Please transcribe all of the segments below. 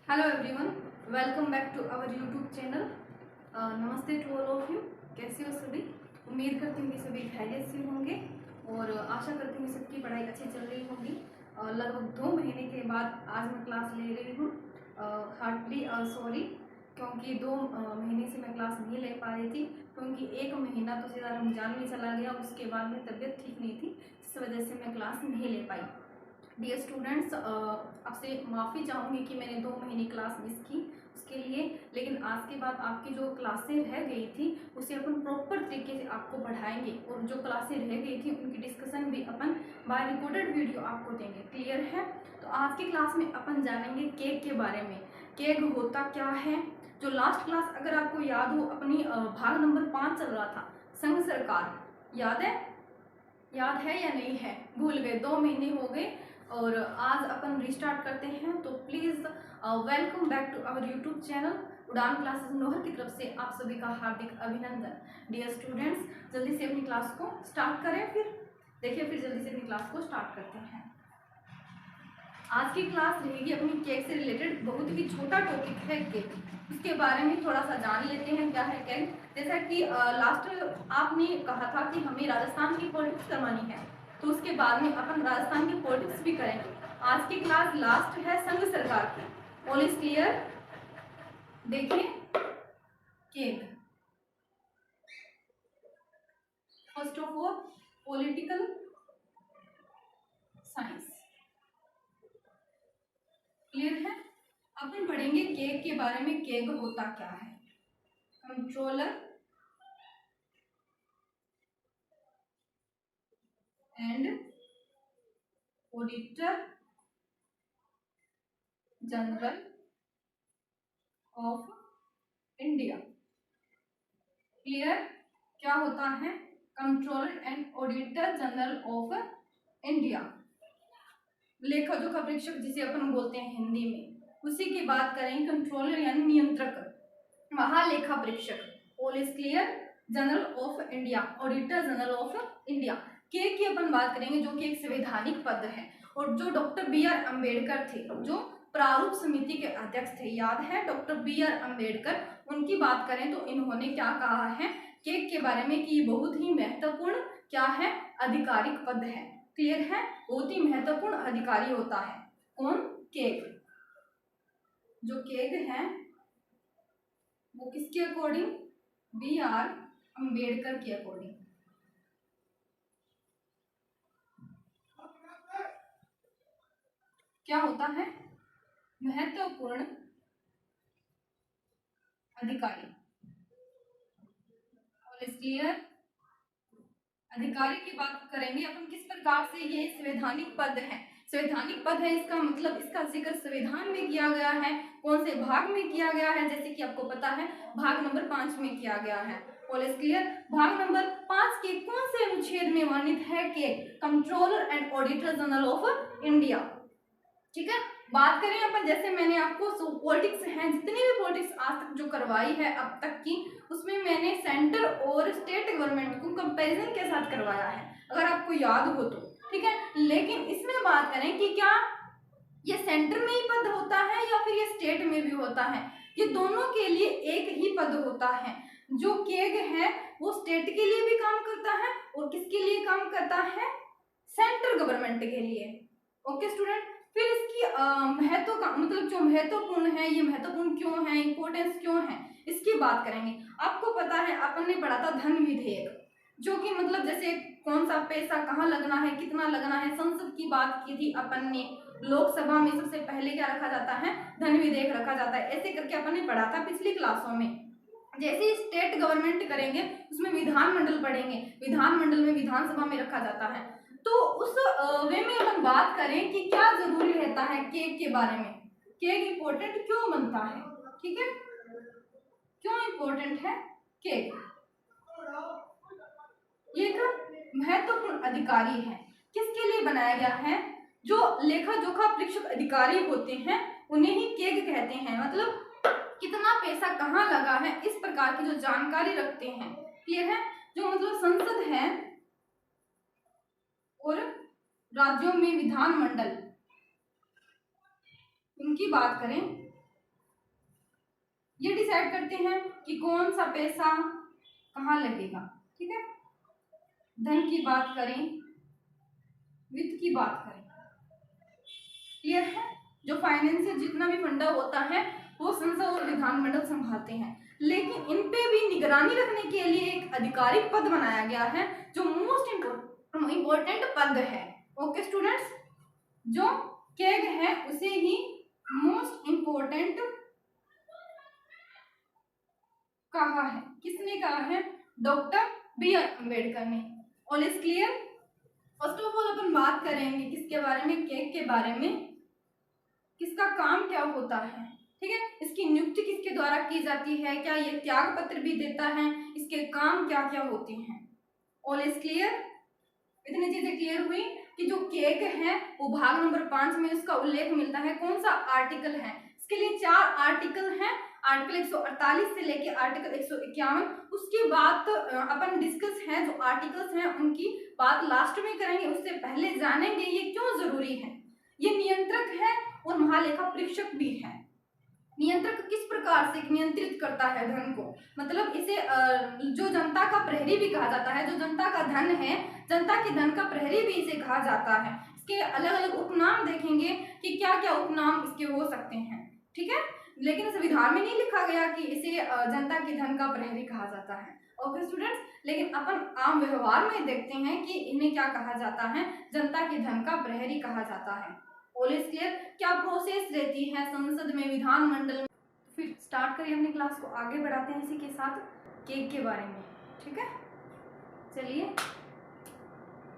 Hello everyone, welcome back to our YouTube channel. नमस्ते to all of you. कैसे हो सभी? उम्मीद करती हूँ कि सभी खैरियत से होंगे और आशा करती हूँ सबकी पढ़ाई अच्छी चल रही होगी। लगभग 2 महीने के बाद आज मैं क्लास ले रही हूँ। हार्टली सॉरी, क्योंकि 2 महीने से मैं क्लास नहीं ले पा रही थी, क्योंकि 1 महीना तो सीधा रमजान में चला गया। उसके बाद में तबीयत ठीक नहीं थी, इस वजह से मैं क्लास नहीं ले पाई। डियर स्टूडेंट्स, आपसे माफ़ी चाहूँगी कि मैंने 2 महीने क्लास मिस की उसके लिए। लेकिन आज के बाद आपकी जो क्लासें रह गई थी उसे अपन प्रॉपर तरीके से आपको पढ़ाएंगे, और जो क्लासें रह गई थी उनकी डिस्कशन भी अपन बाय रिकॉर्डेड वीडियो आपको देंगे। क्लियर है? तो आज की क्लास में अपन जानेंगे केक के बारे में। केक होता क्या है? जो लास्ट क्लास अगर आपको याद हो, अपनी भाग नंबर 5 चल रहा था, संघ सरकार। याद है? याद है या नहीं है? भूल गए? 2 महीने हो गए और आज अपन रिस्टार्ट करते हैं। तो please welcome back to our YouTube channel Udaan classes Nohar की तरफ से आप सभी का हार्दिक अभिनंदन। डियर स्टूडेंट्स, जल्दी से अपनी क्लास को स्टार्ट करें। फिर जल्दी से अपनी क्लास को स्टार्ट करते हैं। आज की क्लास रहेगी अपनी केक से रिलेटेड। बहुत ही छोटा टॉपिक है केक, उसके बारे में थोड़ा सा जान लेते हैं क्या है केक। जैसा कि लास्ट आपने कहा था कि हमें राजस्थान की पॉलिटिक्स करवानी है, तो उसके बाद में अपन राजस्थान की पॉलिटिक्स भी करेंगे। आज की क्लास लास्ट है संघ सरकार की। All is clear? देखिए केक, first of all political science. Clear है? अपन पढ़ेंगे केक के बारे में। केक होता क्या है? Controller and auditor general of India. Clear? क्या होता है? Controller and auditor general of India. लेखा जोखा परीक्षक जिसे अपन बोलते हैं हिंदी में, उसी की बात करें। कंट्रोलर यानी नियंत्रक, महालेखा परीक्षक। All is clear? General of India, auditor general of India. के की अपन बात करेंगे, जो कि एक संवैधानिक पद है, और जो डॉक्टर BR अम्बेडकर थे, जो प्रारूप समिति के अध्यक्ष थे। याद है? डॉक्टर BR अम्बेडकर, उनकी बात करें तो इन्होंने क्या कहा है केक के बारे में कि बहुत ही महत्वपूर्ण क्या है, आधिकारिक पद है। क्लियर है? बहुत ही महत्वपूर्ण अधिकारी होता है। कौन? केक। जो केक है वो किसके अकॉर्डिंग? BR अम्बेडकर के अकॉर्डिंग। क्या होता है? महत्वपूर्ण अधिकारी। All is clear? अधिकारी की बात करेंगे अपन किस प्रकार से ये संवैधानिक पद है। संवैधानिक पद है, इसका मतलब इसका जिक्र संविधान में किया गया है। कौन से भाग में किया गया है? जैसे कि आपको पता है, भाग नंबर 5 में किया गया है। All is clear? भाग नंबर 5 के कौन से अनुच्छेद में वर्णित है कि controller and auditor general of India? ठीक है, बात करें अपन, जैसे मैंने आपको पॉलिटिक्स है, जितनी भी पॉलिटिक्स आज तक जो करवाई है अब तक की, उसमें मैंने सेंटर और स्टेट गवर्नमेंट को कंपैरिजन के साथ करवाया है, अगर आपको याद हो तो। ठीक है, लेकिन इसमें बात करें कि क्या ये सेंटर में ही पद होता है या फिर ये स्टेट में भी होता है? ये दोनों के लिए एक ही पद होता है। जो केग है वो स्टेट के लिए भी काम करता है और किसके लिए काम करता है? सेंट्रल गवर्नमेंट के लिए। ओके स्टूडेंट, फिर इसकी महत्व का मतलब जो महत्वपूर्ण है, ये महत्वपूर्ण क्यों है, इंपॉर्टेंस क्यों है, इसकी बात करेंगे। आपको पता है अपन ने पढ़ा था धन विधेयक, जो कि मतलब जैसे कौन सा पैसा कहाँ लगना है, कितना लगना है, संसद की बात की थी अपन ने। लोकसभा में सबसे पहले क्या रखा जाता है? धन विधेयक रखा जाता है। ऐसे करके अपन ने पढ़ा था पिछली क्लासों में। जैसे स्टेट गवर्नमेंट करेंगे उसमें विधानमंडल पढ़ेंगे, विधानमंडल में विधानसभा में रखा जाता है। तो उस वे में अपन बात करें कि क्या जरूरी रहता है केक के बारे में, केक इंपॉर्टेंट क्यों बनता है। ठीक है, क्यों इंपॉर्टेंट है केक? ये एक महत्वपूर्ण अधिकारी है। किसके लिए बनाया गया है? जो लेखा जोखा परीक्षक अधिकारी होते हैं उन्हें ही केक कहते हैं। मतलब कितना पैसा कहाँ लगा है, इस प्रकार की जो जानकारी रखते हैं। क्लियर है? जो मतलब संसद है और राज्यों में विधानमंडल, उनकी बात करें ये डिसाइड करते हैं कि कौन सा पैसा कहाँ लगेगा। ठीक है, धन की बात करें, वित्त की बात करें, क्लियर है। जो फाइनेंशियल जितना भी फंडा होता है वो संसद और विधानमंडल संभालते हैं, लेकिन इन पे भी निगरानी रखने के लिए एक आधिकारिक पद बनाया गया है जो मोस्ट इम्पोर्टेंट पद है। ओके स्टूडेंट्स, जो कैग है उसे ही मोस्ट इम्पोर्टेंट कहा है। किसने कहा है? डॉक्टर बी आर अम्बेडकर ने। All is clear. First of all अपन बात करेंगे किसके बारे में? कैग के बारे में। किसका काम क्या होता है, ठीक है, इसकी नियुक्ति किसके द्वारा की जाती है, क्या ये त्याग पत्र भी देता है, इसके काम क्या क्या होते हैं। All is clear. इतनी चीजें क्लियर हुई कि जो कैग है वो भाग नंबर 5 में उसका उल्लेख मिलता है। कौन सा आर्टिकल है? इसके लिए 4 आर्टिकल हैं। आर्टिकल 148 से लेके आर्टिकल 151। उसके बाद अपन डिस्कस है जो आर्टिकल्स हैं उनकी बात लास्ट में करेंगे, उससे पहले जानेंगे ये क्यों जरूरी है। ये नियंत्रक है और महालेखा परीक्षक भी है। नियंत्रक किस प्रकार से नियंत्रित करता है धन को, मतलब इसे जो जनता का प्रहरी भी कहा जाता है। जो जनता का धन है, जनता के धन का प्रहरी भी इसे कहा जाता है। इसके अलग अलग उपनाम देखेंगे कि क्या क्या उपनाम इसके हो सकते हैं, ठीक है, लेकिन संविधान में नहीं लिखा गया कि इसे जनता के धन का प्रहरी कहा जाता है। ओके स्टूडेंट्स, लेकिन अपन आम व्यवहार में देखते हैं कि इन्हें क्या कहा जाता है? जनता के धन का प्रहरी कहा जाता है। All is clear. क्या प्रोसेस रहती है संसद में, विधानमंडल में? फिर स्टार्ट करिए अपनी क्लास को, आगे बढ़ाते हैं इसी के साथ कैग के बारे में। ठीक है, चलिए।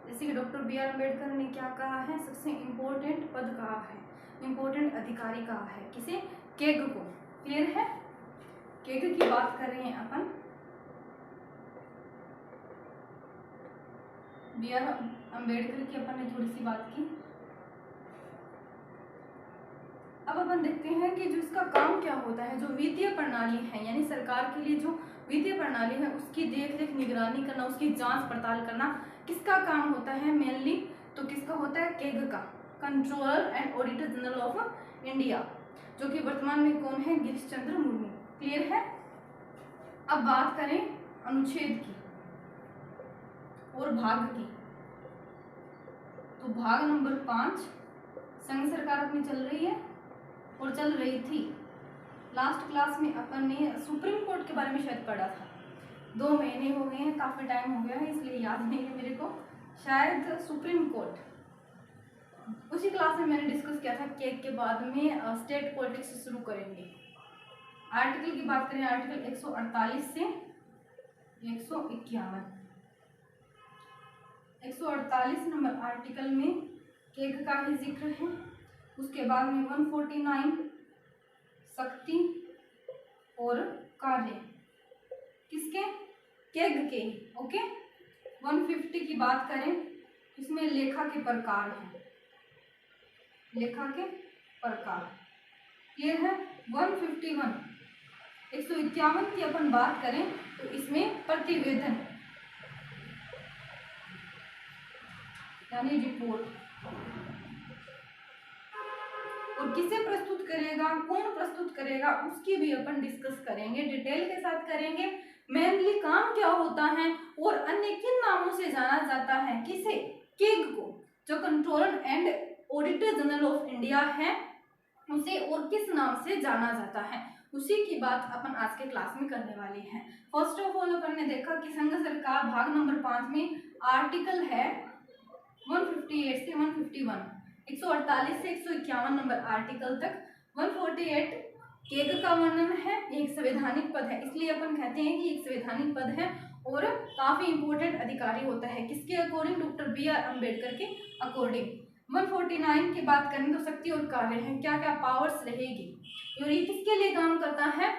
जैसे कि डॉक्टर बी आर अम्बेडकर ने क्या कहा है? सबसे इम्पोर्टेंट पद कहा है, इम्पोर्टेंट अधिकारी कहा है। किसे? कैग को। क्लियर है। कैग की बात कर रहे हैं अपन। बी आर अम्बेडकर की अपन ने थोड़ी सी बात की। अब अपन देखते हैं कि जो इसका काम क्या होता है। जो वित्तीय प्रणाली है, यानी सरकार के लिए जो वित्तीय प्रणाली है उसकी देख रेख निगरानी करना, उसकी जांच पड़ताल करना किसका काम होता है मेनली? तो किसका होता है? कैग का, controller and auditor general of India, जो कि वर्तमान में कौन है? गिरीश चंद्र मुर्मू। क्लियर है। अब बात करें अनुच्छेद की और भाग की, तो भाग नंबर 5 संघ सरकार अपनी चल रही है और चल रही थी। लास्ट क्लास में अपन ने सुप्रीम कोर्ट के बारे में शायद पढ़ा था। 2 महीने हो गए हैं, काफी टाइम हो गया है, इसलिए याद नहीं है मेरे को। शायद सुप्रीम कोर्ट, उसी क्लास में मैंने डिस्कस किया था। कैग के बाद में स्टेट पॉलिटिक्स से शुरू करेंगे। आर्टिकल की बात करें, आर्टिकल 148 से 151। 148 नंबर आर्टिकल में कैग का ही जिक्र है। उसके बाद में 149 शक्ति और कार्य किसके? कैग के। ओके। 150 की बात करें, इसमें लेखा के प्रकार हैं, लेखा के प्रकार। ये है 151। 151 की अपन बात करें तो इसमें प्रतिवेदन यानी रिपोर्ट, और किसे प्रस्तुत करेगा, कौन प्रस्तुत करेगा, उसकी भी अपन डिस्कस करेंगे, डिटेल के साथ करेंगे। मेनली काम क्या होता है और अन्य किन नामों से जाना जाता है किसे? कैग को, जो controller and auditor general of India है, उसे और किस नाम से जाना जाता है, उसी की बात अपन आज के क्लास में करने वाले हैं। फर्स्ट ऑफ ऑल अपन ने देखा कि संघ सरकार भाग नंबर 5 में आर्टिकल है 158 से 151, 148 से 151 नंबर आर्टिकल तक। 148 कैग का वर्णन है, एक संवैधानिक पद है, इसलिए अपन कहते हैं कि एक संवैधानिक पद है और काफी इंपॉर्टेंट अधिकारी होता है। किसके according? Doctor B R Ambedkar के अकॉर्डिंग। 149 की बात करें तो शक्ति और कार्य है, क्या क्या पावर्स रहेगी और ये किसके लिए काम करता है,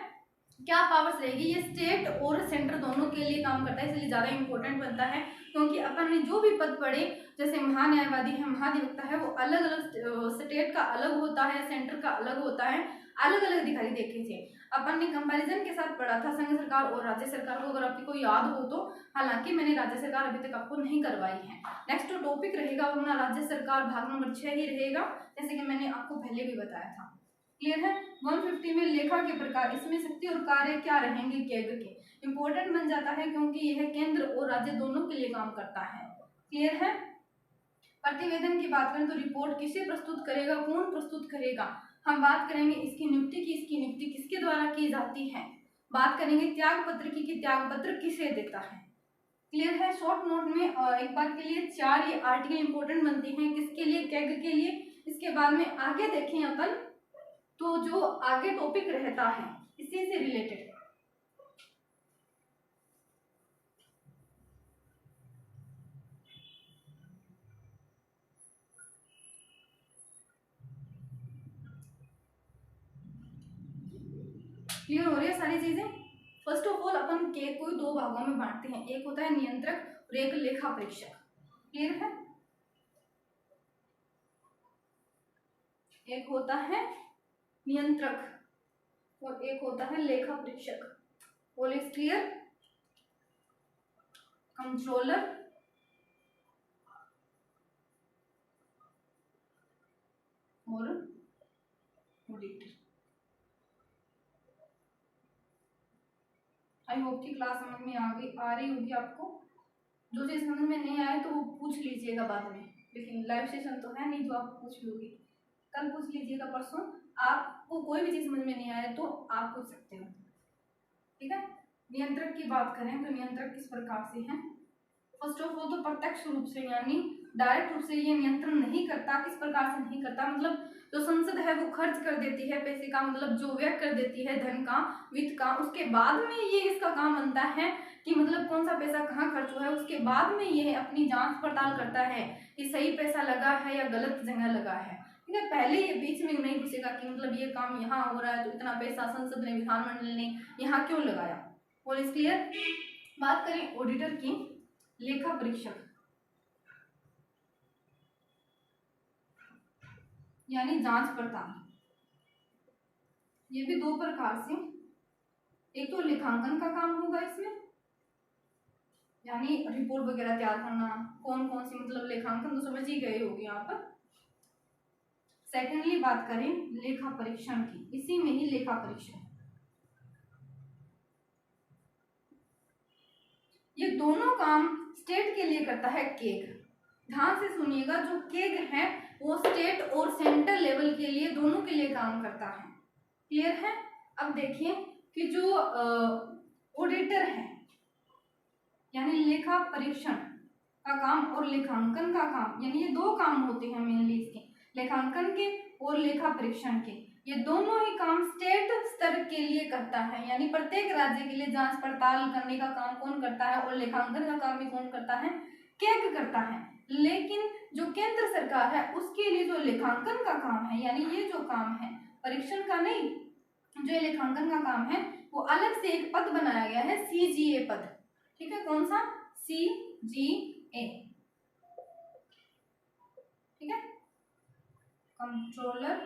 क्या पावर्स रहेगी। ये स्टेट और सेंटर दोनों के लिए काम करता है, इसलिए ज़्यादा इंपॉर्टेंट बनता है, क्योंकि अपन ने जो भी पद पढ़े, जैसे महान्यायवादी है, महाधिवक्ता है, वो अलग अलग स्टेट का अलग होता है, सेंटर का अलग होता है, अलग अलग अधिकारी देखे थे। अपन ने कंपैरिजन के साथ पढ़ा था संघ सरकार और राज्य सरकार को, अगर आपको कोई याद हो तो। हालांकि मैंने राज्य सरकार अभी तक आपको नहीं करवाई है। नेक्स्ट टॉपिक रहेगा अपना राज्य सरकार, भाग नंबर 6 ही रहेगा, जैसे कि मैंने आपको पहले भी बताया था। क्लियर है। 150 में लेखा के प्रकार, इसमें शक्ति और कार्य क्या रहेंगे केग के। इंपॉर्टेंट बन जाता है क्योंकि यह केंद्र और राज्य दोनों के लिए काम करता है। क्लियर है। प्रतिवेदन की बात करें तो रिपोर्ट किसे प्रस्तुत करेगा, कौन प्रस्तुत करेगा। हम बात करेंगे इसकी नियुक्ति की, इसकी नियुक्ति किसके द्वारा की जाती है। बात करेंगे त्याग पत्र की कि त्याग पत्र किसे देता है। क्लियर है। शॉर्ट नोट में एक बार के लिए 4 ये आर्टिकल इंपॉर्टेंट बनते हैं, किसके लिए, कैग के लिए। इसके बाद में आगे देखें अपन तो जो आगे टॉपिक रहता है इसी से रिलेटेड। क्लियर हो रही है सारी चीजें। फर्स्ट ऑफ ऑल अपन के को 2 भागों में बांटते हैं, एक होता है नियंत्रक और एक लेखा परीक्षक। क्लियर है। एक होता है नियंत्रक और एक होता है लेखा परीक्षक। All is clear. कंट्रोलर और ऑडिटर। आई होप की क्लास समझ में आ रही होगी आपको। जो चीज समझ में नहीं आए तो वो पूछ लीजिएगा बाद में, लेकिन लाइव सेशन तो है नहीं जो आप पूछ लोगे, कल पूछ लीजिएगा, परसों। आपको कोई भी चीज समझ में नहीं आए तो आप पूछ सकते हो। ठीक है। नियंत्रक की बात करें तो नियंत्रक किस प्रकार से है। फर्स्ट ऑफ ऑल तो प्रत्यक्ष रूप से यानी डायरेक्ट रूप से ये नियंत्रण नहीं करता। किस प्रकार से नहीं करता, मतलब जो संसद है वो खर्च कर देती है पैसे का, मतलब जो व्यय कर देती है धन का, वित्त का, उसके बाद में ये इसका काम बनता है कि मतलब कौन सा पैसा कहाँ खर्च हुआ है। उसके बाद में ये अपनी जांच पड़ताल करता है कि सही पैसा लगा है या गलत जगह लगा है। ठीक है। पहले ये बीच में नहीं घुसेगा कि मतलब ये काम यहाँ हो रहा है तो इतना पैसा संसद ने, विधानमंडल ने यहाँ क्यों लगाया। और इस क्लियर। बात करें ऑडिटर की, लेखा परीक्षक यानी जांच पड़ताल। ये भी 2 प्रकार से, एक तो लेखांकन का काम होगा इसमें, यानी रिपोर्ट वगैरह तैयार करना, कौन कौन सी मतलब लेखांकन तो समझ ही गए होगे यहाँ पर। सेकेंडली बात करें लेखा परीक्षण की, इसी में ही लेखा परीक्षण। ये दोनों काम स्टेट के लिए करता है केग। ध्यान से सुनिएगा, जो केग है वो स्टेट और सेंट्रल लेवल के लिए, दोनों के लिए काम करता है। क्लियर है। अब देखिए कि जो ऑडिटर है यानी लेखा परीक्षण का काम और लेखांकन का काम, यानी ये 2 काम होते हैं मेनली इसके, लेखांकन के और लेखा परीक्षण के। ये दोनों ही काम स्टेट स्तर के लिए करता है, यानी प्रत्येक राज्य के लिए जांच पड़ताल करने का काम कौन करता है और लेखांकन का काम भी कौन करता है, केग करता है। लेकिन जो केंद्र सरकार है उसके लिए जो लेखांकन का काम है, यानी ये जो काम है परीक्षण का नहीं, जो लेखांकन का काम है वो अलग से एक पद बनाया गया है, CGA पद। ठीक है। कौन सा, CGA। ठीक है। Controller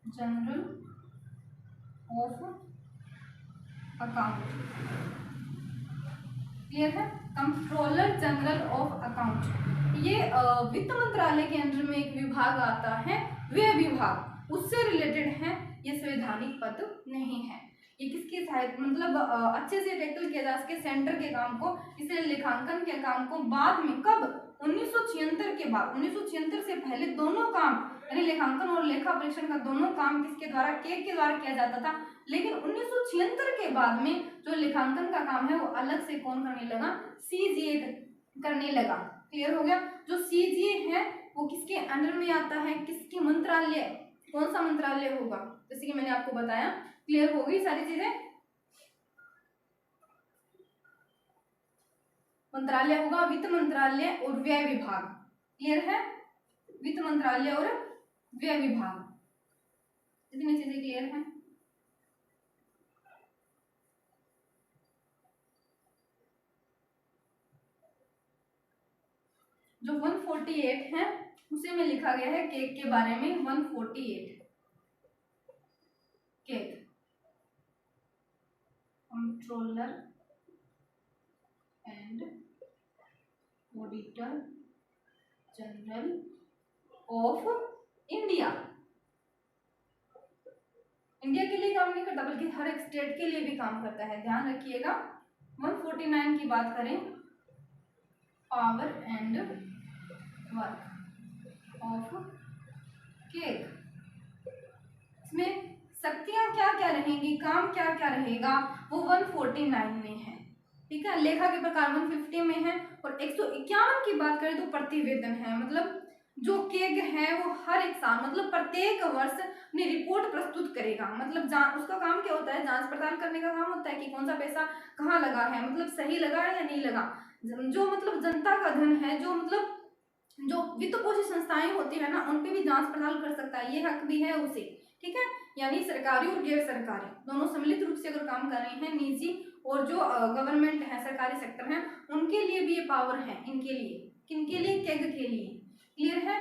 general of account. Clear है। कंट्रोलर जनरल ऑफ अकाउंट ये वित्त मंत्रालय के अंदर में एक विभाग आता है, व्यय विभाग, उससे रिलेटेड है। ये संवैधानिक पद नहीं है। ये किसकी सहायता, मतलब अच्छे से टैकल किया जा सके सेंटर के काम को, इसलिए लेखांकन के काम को बाद में, कब, 1976 के बाद। 1976 से पहले दोनों काम यानी लेखांकन और लेखा परीक्षण का दोनों काम किसके द्वारा, केग के द्वारा किया जाता था। लेकिन 1976 के बाद में जो लेखांकन का काम है वो अलग से कौन करने लगा, CGA करने लगा। क्लियर हो गया। जो CGA है वो किसके अंडर में आता है, किसके मंत्रालय, कौन सा मंत्रालय होगा, जैसे कि मैंने आपको बताया। क्लियर हो गई सारी चीजें। मंत्रालय होगा वित्त मंत्रालय और व्यय विभाग। क्लियर है। वित्त मंत्रालय और व्यय विभाग, इतनी चीजें क्लियर है। जो 148 है उसी में लिखा गया है केक के बारे में। 148 cake, controller and auditor general of India. India के लिए काम नहीं करता बल्कि हर एक स्टेट के लिए भी काम करता है, ध्यान रखिएगा। 149 की बात करें, power and work of keg, इसमें शक्तियां क्या क्या रहेंगी, काम क्या क्या रहेगा, वो 149 में है, ठीक है। लेखा के प्रकार 150 में है। और 151 की बात करें तो प्रतिवेदन है, मतलब जो केग है वो हर एक साल मतलब प्रत्येक वर्ष अपनी रिपोर्ट प्रस्तुत करेगा। मतलब उसका काम क्या होता है, जांच पड़ताल करने का काम होता है कि कौन सा पैसा कहाँ लगा है, मतलब सही लगा है या नहीं लगा। जो मतलब जनता का धन है, जो मतलब जो वित्त पोषित संस्थाएं होती है ना, उन पे भी जांच पड़ताल कर सकता है, ये हक भी है उसे, ठीक है। यानी सरकारी और गैर सरकारी दोनों सम्मिलित रूप से अगर काम कर रहे हैं, निजी और जो गवर्नमेंट है, सरकारी सेक्टर है, उनके लिए भी ये पावर है। इनके लिए, किनके लिए, केग के लिए, क्लियर है।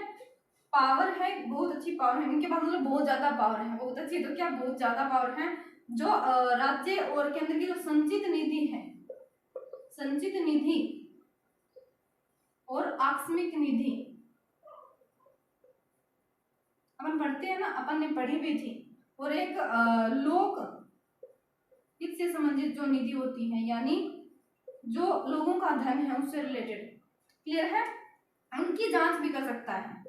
पावर है, बहुत अच्छी पावर है इनके पास, मतलब बहुत ज्यादा पावर है, बहुत अच्छी तो क्या बहुत ज्यादा पावर है। जो राज्य और केंद्र की जो संचित निधि है, संचित निधि और आकस्मिक निधि अपन पढ़ते हैं ना, अपन ने पढ़ी भी थी। और एक लोक हित से संबंधित जो निधि होती है, यानी जो लोगों का धन है उससे रिलेटेड, क्लियर है, उनकी जांच भी कर सकता है।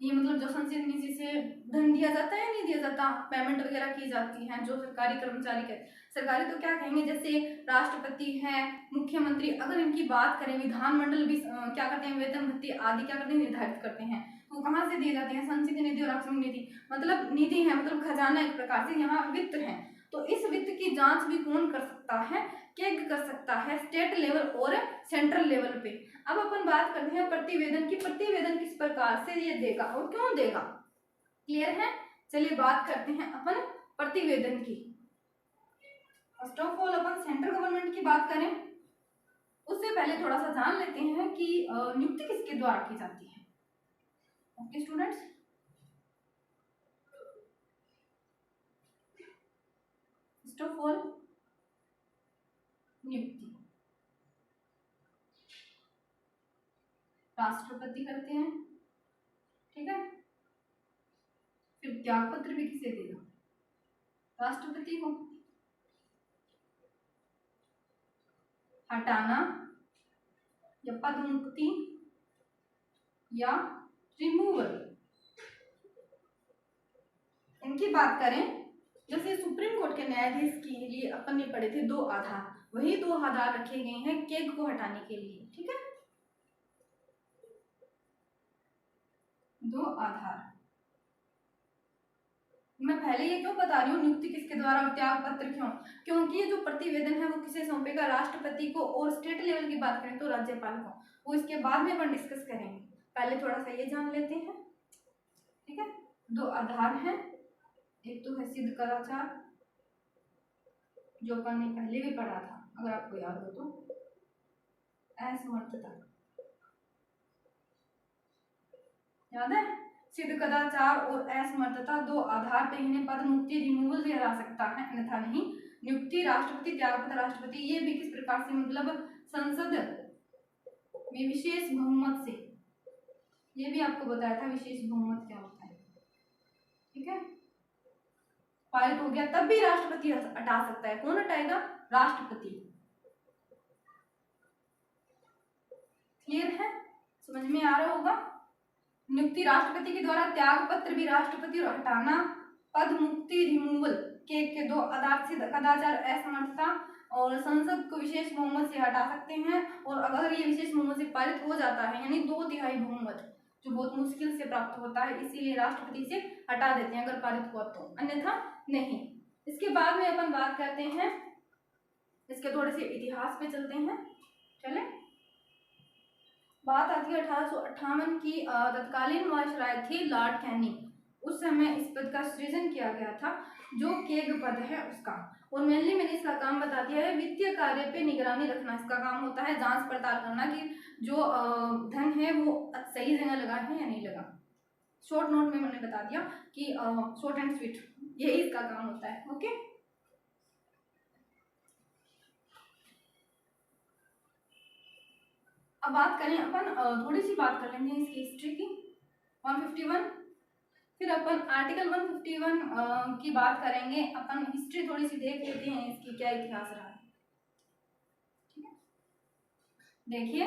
ये मतलब जो संचित निधि से धन दिया जाता है, नहीं दिया जाता, पेमेंट वगैरह की जाती है जो सरकारी कर्मचारी के, सरकारी तो क्या कहेंगे, जैसे राष्ट्रपति है, मुख्यमंत्री, अगर इनकी बात करें, विधानमंडल भी क्या करते हैं, वेतन भत्ते आदि क्या करते हैं, निर्धारित करते हैं। तो कहाँ से दिए जाते हैं, संचित निधि और आकस्मिक निधि, मतलब निधि है मतलब खजाना एक प्रकार से, यहाँ वित्त है। तो इस वित्त की जांच भी कौन कर सकता है, केग कर सकता है, स्टेट लेवल और सेंट्रल लेवल पे। अब अपन बात करते हैं प्रतिवेदन की, प्रतिवेदन किस प्रकार से ये देगा और क्यों देगा, क्लियर है। चलिए बात करते हैं अपन प्रतिवेदन की। First of all upon central government की बात करें, उससे पहले थोड़ा सा जान लेते हैं कि नियुक्ति किसके द्वारा की जाती है। Okay students, first of all नियुक्ति राष्ट्रपति करते हैं, ठीक है। फिर त्याग पत्र भी किसे देगा, राष्ट्रपति को। हटाना या पद मुक्ति या रिमूवल, इनकी बात करें, जैसे सुप्रीम कोर्ट के न्यायाधीश के लिए अपन ने पढ़े थे 2 आधार, वही 2 आधार रखे गए हैं केग को हटाने के लिए, ठीक है। 2 आधार मैं पहले ये क्यों बता रही हूँ, नियुक्ति किसके द्वारा और त्याग पत्र क्यों, क्योंकि ये जो प्रतिवेदन है वो किसे सौंपेगा, राष्ट्रपति को, और स्टेट लेवल की बात करें तो राज्यपाल को, वो इसके बाद में अपन डिस्कस करेंगे। पहले थोड़ा सा ये जान लेते हैं, ठीक है। 2 आधार हैं, एक तो है सिद्ध कदाचार, जो अपन ने पहले भी पढ़ा था अगर आपको याद हो तो, असमर्थता, याद है, सिद्ध कदाचार और असमर्थता 2 आधार पे इन्हें पद मुक्ति रिमूवल से हरा सकता है, अन्यथा नहीं। नियुक्ति राष्ट्रपति, त्यागपत्र राष्ट्रपति, ये भी किस प्रकार से, मतलब संसद में विशेष बहुमत से, ये भी आपको बताया था विशेष बहुमत क्या होता है, ठीक है। पारित हो गया तब भी राष्ट्रपति हटा सकता है, कौन हटाएगा, राष्ट्रपति, क्लियर है, समझ में आ रहा होगा। नियुक्ति राष्ट्रपति के द्वारा, त्याग पत्र भी राष्ट्रपति, और हटाना पद मुक्ति रिमूवल के 2 आधार से कदाचार, असमर्थता और संसद को विशेष बहुमत से हटा सकते हैं। और अगर ये विशेष बहुमत से पारित हो जाता है, यानी 2/3 बहुमत, जो बहुत मुश्किल से प्राप्त होता है, इसीलिए राष्ट्रपति से हटा देते हैं अगर पारित हुआ तो, अन्यथा नहीं। इसके बाद में अपन बात करते हैं, इसके थोड़े से इतिहास पे चलते हैं, चले। बात आती है 1858 की, तत्कालीन वायसराय थे लॉर्ड कैनिंग, उस समय इस पद का सृजन किया गया था, जो केग पद है उसका। और मेनली मैंने इसका काम बता दिया है, वित्तीय कार्य पे निगरानी रखना इसका काम होता है, जांच पड़ताल करना कि जो धन है वो सही जगह लगा है या नहीं लगा। शॉर्ट नोट में मैंने बता दिया कि शॉर्ट एंड स्वीट यही इसका काम होता है, ओके। अब बात करें अपन, थोड़ी सी बात कर लेंगे इसकी हिस्ट्री की। 151, फिर अपन आर्टिकल 151 की बात करेंगे। अपन हिस्ट्री थोड़ी सी देख लेते हैं इसकी, क्या इतिहास रहा है। ठीक है, देखिए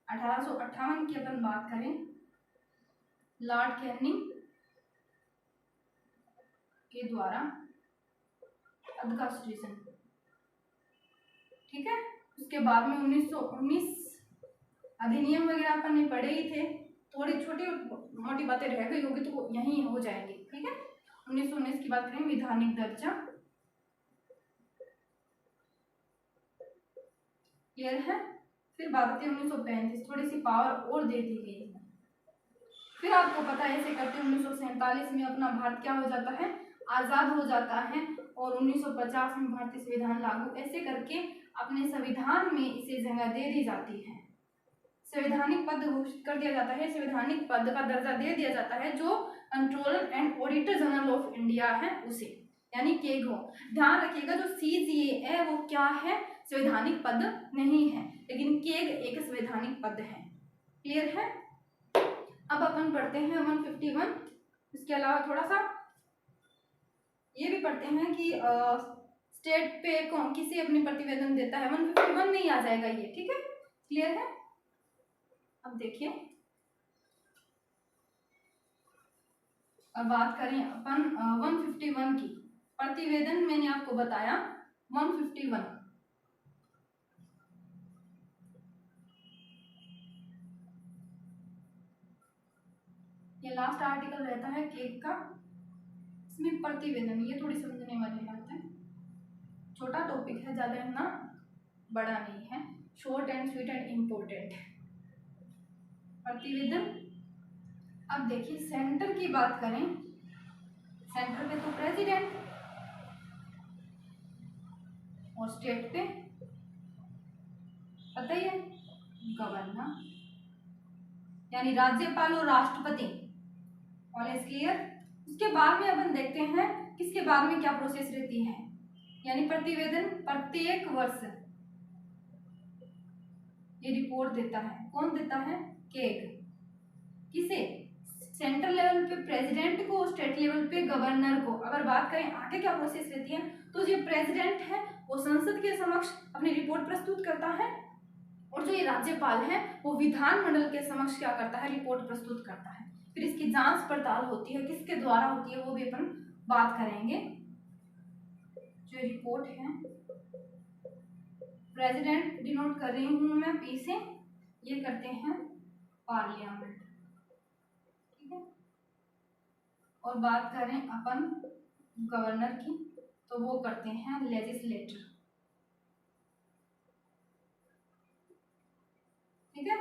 1858 की अपन बात करें, लॉर्ड कैनिंग के द्वारा अधकास्ट्रेशन। ठीक है, उसके बाद में 1919 अधिनियम वगैरह अपन ने पढ़े ही थे, थोड़ी छोटी मोटी बातें रह गई होगी तो यहीं हो जाएंगी। ठीक है, 1919 की बात करें, विधानिक दर्जा, क्लियर है। फिर बात आती है 1935, थोड़ी सी पावर और दे दी गई है। फिर आपको पता है ऐसे करते 1947 में अपना भारत क्या हो जाता है, आजाद हो जाता है, और 1950 में भारतीय संविधान लागू। ऐसे करके अपने संविधान में इसे जगह दे दी जाती है, संवैधानिक पद घोषित कर दिया जाता है, संवैधानिक पद का दर्जा दे दिया जाता है जो controller and auditor general of India है उसे, यानी केग हो। ध्यान रखिएगा जो सीजीए है वो क्या है, संवैधानिक पद नहीं है, लेकिन केग एक संवैधानिक पद है। क्लियर है। अब अपन पढ़ते हैं 151। इसके अलावा थोड़ा सा ये भी पढ़ते हैं कि स्टेट पे कौन किसे अपनी प्रतिवेदन देता है, 151 में ही आ जाएगा ये। ठीक है, क्लियर है। अब देखिए, अब बात करें अपन 151 की। प्रतिवेदन मैंने आपको बताया 151, ये लास्ट आर्टिकल रहता है केग का। इसमें प्रतिवेदन, ये थोड़ी समझने वाली बात है, छोटा टॉपिक है, ज्यादा ना बड़ा नहीं है, short and sweet and important प्रतिवेदन। अब देखिए सेंटर की बात करें, सेंटर पे तो प्रेसिडेंट, और स्टेट पे पता ही है गवर्नर, यानी राज्यपाल और राष्ट्रपति। All is clear. उसके बाद में अपन देखते हैं किसके बाद में क्या प्रोसेस रहती है, यानी प्रतिवेदन प्रत्येक वर्ष ये रिपोर्ट देता है। कौन देता है, केग। किसे, सेंट्रल लेवल पे प्रेसिडेंट को, स्टेट लेवल पे गवर्नर को। अगर बात करें आगे क्या प्रोसेस रहती है, तो जो प्रेसिडेंट है वो संसद के समक्ष अपनी रिपोर्ट प्रस्तुत करता है, और जो ये राज्यपाल है वो विधानमंडल के समक्ष क्या करता है, रिपोर्ट प्रस्तुत करता है। फिर इसकी जांच पड़ताल होती है, किसके द्वारा होती है वो भी अपन बात करेंगे। जो रिपोर्ट है, प्रेसिडेंट डिनोट कर रही हूं मैं पी से, ये करते हैं पार्लियामेंट। ठीक है, और बात करें अपन गवर्नर की, तो वो करते हैं लेजिस्लेटर। ठीक है,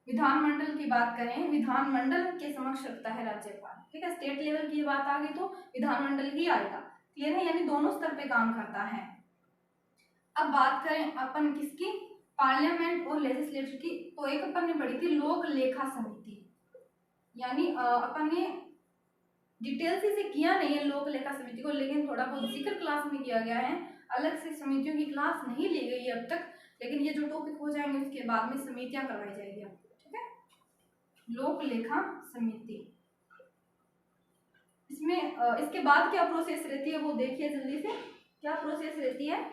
विधानमंडल की बात करें, विधानमंडल के समक्ष रखता है राज्यपाल। ठीक है, स्टेट लेवल की बात आ गई तो विधानमंडल ही आएगा। क्लियर है, यानी दोनों स्तर पे काम करता है। अब बात करें अपन किसकी, पार्लियामेंट और लेजिस्लेचर की, तो एक अपन ने पढ़ी थी लोक लेखा समिति, यानी अपन ने डिटेल से किया नहीं है लोक लेखा समिति को, लेकिन थोड़ा बहुत जिक्र क्लास में किया गया है। अलग से समितियों की क्लास नहीं ली गई है अब तक, लेकिन ये जो टॉपिक हो जाएंगे उसके बाद में समितियां करवाई जाएगी आपको। ठीक है, लोक लेखा समिति, इसमें इसके बाद क्या प्रोसेस रहती है वो देखिए जल्दी से। क्या प्रोसेस रहती है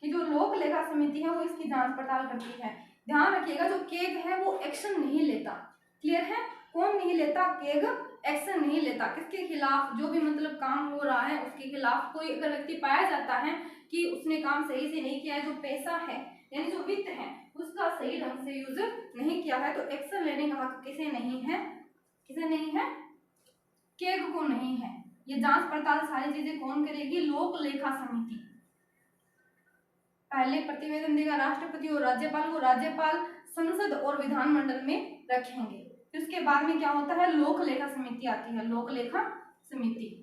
कि जो लोक लेखा समिति है वो इसकी जांच पड़ताल करती है। ध्यान रखिएगा जो केग है वो एक्शन नहीं लेता। क्लियर है, कौन नहीं लेता, केग एक्शन नहीं लेता। किसके खिलाफ, जो भी मतलब काम हो रहा है उसके खिलाफ कोई अगर व्यक्ति पाया जाता है कि उसने काम सही से नहीं किया है, जो पैसा है यानी जो वित्त है उसका सही ढंग से यूज नहीं किया है, तो एक्शन लेने का हक किसे नहीं है, किसे नहीं है, केग को नहीं है। ये जांच पड़ताल सारी चीजें कौन करेगी, लोक लेखा समिति। पहले प्रतिवेदन देगा राष्ट्रपति और राज्यपाल को, राज्यपाल संसद और विधानमंडल में रखेंगे। फिर उसके बाद में क्या होता है, लोक लेखा समिति आती है, लोक लेखा समिति।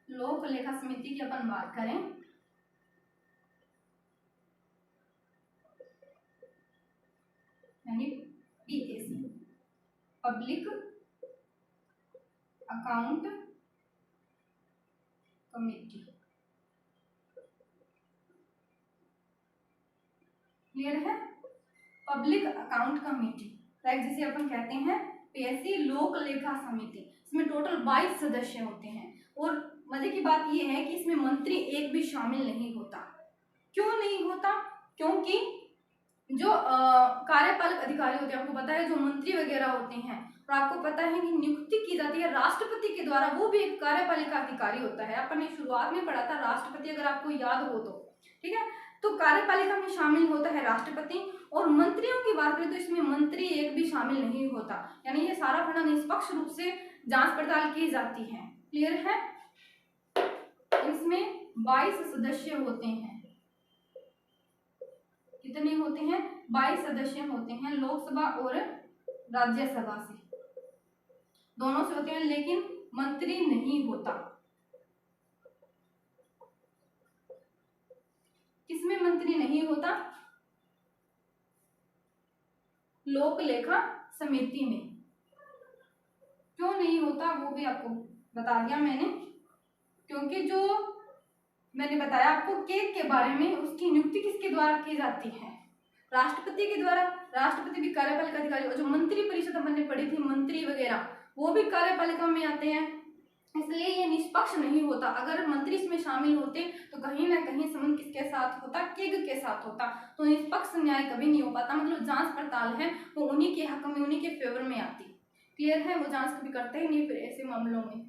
लोक लेखा समिति की अपन बात करें, यानी PAC, public account committee. Clear है। पब्लिक अकाउंट कमेटी, लाइक जिसे अपन कहते हैं पीएससी लोक लेखा समिति, इसमें टोटल 22 सदस्य होते हैं। और मजे की बात यह है कि इसमें मंत्री एक भी शामिल नहीं होता। क्यों नहीं होता? क्योंकि जो कार्यपालक अधिकारी होते हैं, आपको पता है जो मंत्री वगैरह होते हैं, और आपको पता है कि नियुक्ति की जाती है राष्ट्रपति के द्वारा, वो भी एक कार्यपालिका अधिकारी होता है। अपन ने शुरुआत में पढ़ा था राष्ट्रपति, अगर आपको याद हो तो, ठीक है। तो कार्यपालिका में शामिल होता है राष्ट्रपति, और मंत्रियों की बात करें तो इसमें मंत्री एक भी शामिल नहीं होता, यानी ये सारा फंडा निष्पक्ष रूप से जांच पड़ताल की जाती है। क्लियर है। इसमें 22 सदस्य होते हैं। कितने होते हैं? 22 सदस्य होते हैं, लोकसभा और राज्यसभा से, दोनों से होते हैं, लेकिन मंत्री नहीं होता। किसमें मंत्री नहीं होता? लोक लेखा समिति में। क्यों नहीं होता वो भी आपको बता दिया मैंने, क्योंकि जो मैंने बताया आपको केग के बारे में, उसकी नियुक्ति किसके द्वारा की जाती है? राष्ट्रपति के द्वारा। राष्ट्रपति भी कार्यपालिका अधिकारी, और जो मंत्री परिषद अपन ने पढ़ी थी, मंत्री वगैरह, वो भी कार्यपालिका में आते हैं, इसलिए ये निष्पक्ष नहीं होता। अगर मंत्री इसमें शामिल होते तो कहीं ना कहीं संबंध किसके साथ होता? केग के साथ होता। तो निष्पक्ष न्याय कभी नहीं हो पाता, मतलब जांच पड़ताल है वो उन्हीं के हक में, उन्हीं के फेवर में आती। क्लियर है। वो जांच कभी करते ही नहीं फिर ऐसे मामलों में,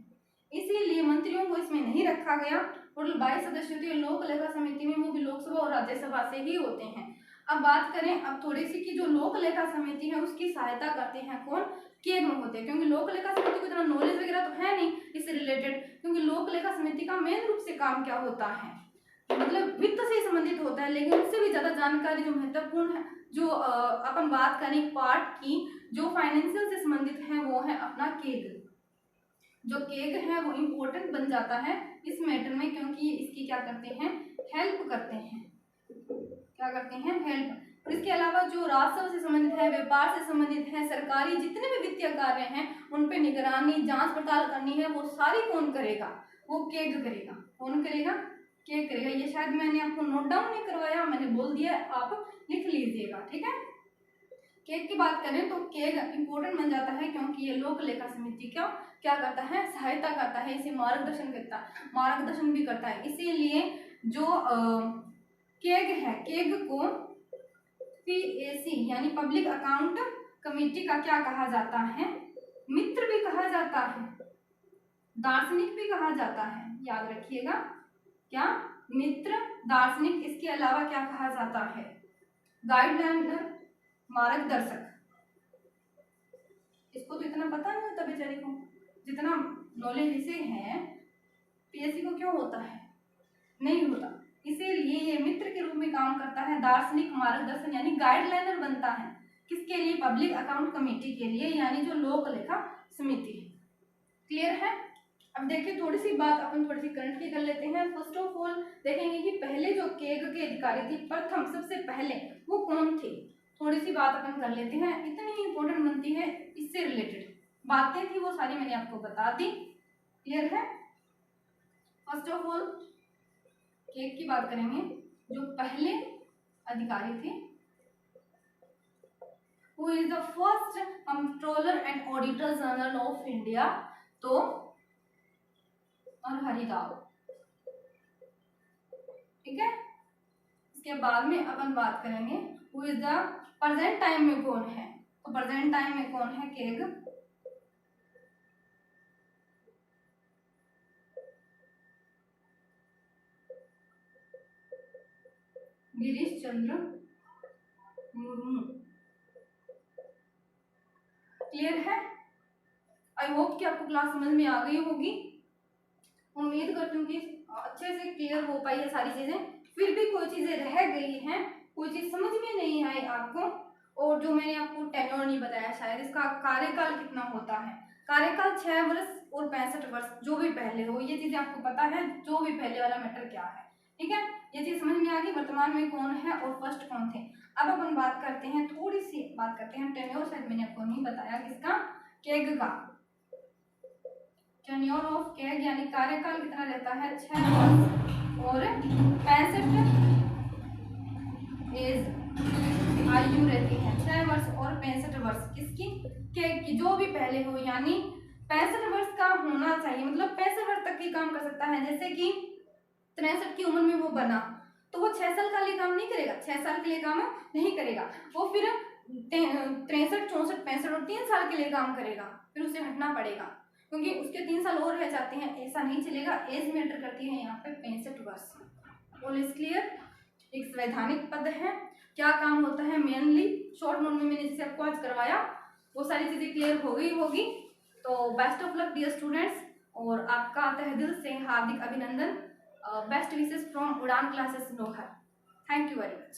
इसीलिए मंत्रियों को इसमें नहीं रखा गया। टोटल 22 सदस्य होते हैं लोक लेखा समिति में, वो भी लोकसभा और राज्यसभा से ही होते हैं। अब बात करें अब थोड़ी सी कि जो लोक लेखा समिति है उसकी सहायता करते हैं कौन? केग में होते हैं, क्योंकि लोक लेखा समिति को इतना नॉलेज वगैरह तो है नहीं इससे रिलेटेड, क्योंकि लोक लेखा समिति का मेन रूप से काम क्या होता है? मतलब वित्त से संबंधित होता है, लेकिन उससे भी ज्यादा जानकारी जो महत्वपूर्ण है, जो अपन बात करें पार्ट की, जो फाइनेंशियल से संबंधित है, वो है अपना केग। जो केग है वो इम्पोर्टेंट बन जाता है इस मैटर में, क्योंकि इसकी क्या करते हैं? हेल्प करते हैं। क्या करते हैं? हेल्प। और इसके अलावा जो राजस्व से संबंधित है, व्यापार से संबंधित है, सरकारी जितने भी वित्तीय कार्य हैं उन पे निगरानी, जांच पड़ताल करनी है, वो सारी कौन करेगा? वो केग करेगा। कौन करेगा? केग करेगा। ये शायद मैंने आपको नोट डाउन नहीं करवाया, मैंने बोल दिया, आप लिख लीजिएगा, ठीक है। केग की बात करें तो केग इंपॉर्टेंट बन जाता है, क्योंकि ये लोक लेखा समिति क्या करता है? सहायता करता है, इसे मार्गदर्शन करता है, मार्गदर्शन भी करता है। इसीलिए जो केग है, केग को पीएसी यानी पब्लिक अकाउंट कमेटी का क्या कहा जाता है? मित्र भी कहा जाता है, दार्शनिक भी कहा जाता है। याद रखिएगा, क्या? मित्र, दार्शनिक। इसके अलावा क्या कहा जाता है? गाइडलाइनर, मार्गदर्शक। इसको तो इतना पता नहीं होता बेचारे को, जितना नॉलेज इसे है। पीएससी को क्यों होता है? नहीं होता। इसीलिए ये मित्र के रूप में काम करता है, दार्शनिक, मार्गदर्शन यानी गाइडलाइनर बनता है। किसके लिए? पब्लिक अकाउंट कमेटी के लिए, यानी जो लोक लेखा समिति है। क्लियर है। अब देखिए थोड़ी सी बात अपन थोड़ी सी करंट की कर लेते हैं। फर्स्ट ऑफ ऑल देखेंगे कि पहले जो केग के अधिकारी थे, प्रथम सबसे पहले वो कौन थे? थोड़ी सी बात अपन कर लेते हैं, इतनी ही इंपॉर्टेंट बनती है, इससे रिलेटेड बातें थी वो सारी मैंने आपको बता दी। क्लियर है। फर्स्ट ऑफ ऑल केग की बात करेंगे, जो पहले अधिकारी थे, who is the first controller and auditor general of India, तो और हरिराव, ठीक है। इसके बाद में अपन बात करेंगे who is the present time में कौन है, तो प्रेजेंट टाइम में कौन है? केग। गिरीश चंद्र मुर्मू। क्लियर है। आई होप कि आपको क्लास समझ में आ गई होगी। उम्मीद करती हूँ कि अच्छे से क्लियर हो पाई है सारी चीजें। फिर भी कोई चीजें रह गई हैं, कोई चीज समझ में नहीं आई आपको, और जो मैंने आपको टेन्योर नहीं बताया, शायद इसका कार्यकाल कितना होता है। कार्यकाल 6 वर्ष और 65 वर्ष, जो भी पहले हो, ये चीजें आपको पता है, जो भी पहले वाला मैटर क्या है, ठीक है। ये चीज समझ में आ गई। वर्तमान में कौन है और फर्स्ट कौन थे। अब अपन बात करते हैं, थोड़ी सी बात करते हैं टेन्योर, शायद मैंने आपको नहीं बताया किसका? केग का। टेन्योर ऑफ केग यानी कार्यकाल कितना रहता है? 6 वर्ष और 65 एज आयु रहती है 6 वर्ष और 65 वर्ष किसकी की जो भी पहले हो, यानी 65 वर्ष का होना चाहिए, मतलब 65 वर्ष तक ही काम कर सकता है। जैसे कि 63 की उम्र में वो बना तो वो 6 साल के लिए काम नहीं करेगा, 6 साल के लिए काम नहीं करेगा, वो फिर 63, 64, 65 और 3 साल के लिए काम करेगा, फिर उसे हटना पड़ेगा क्योंकि उसके 3 साल और रह जाते हैं। ऐसा नहीं चलेगा, एज मैटर करती है यहाँ पे 65 वर्ष। All is clear. एक संवैधानिक पद है, क्या काम होता है मेनली, शॉर्ट नोट में मैंने जैसे आपको आज करवाया वो सारी चीजें क्लियर हो गई होगी। तो best of luck dear students, और आपका तहे दिल से हार्दिक अभिनंदन। Best wishes from Udaan classes Nohar. Thank you very much.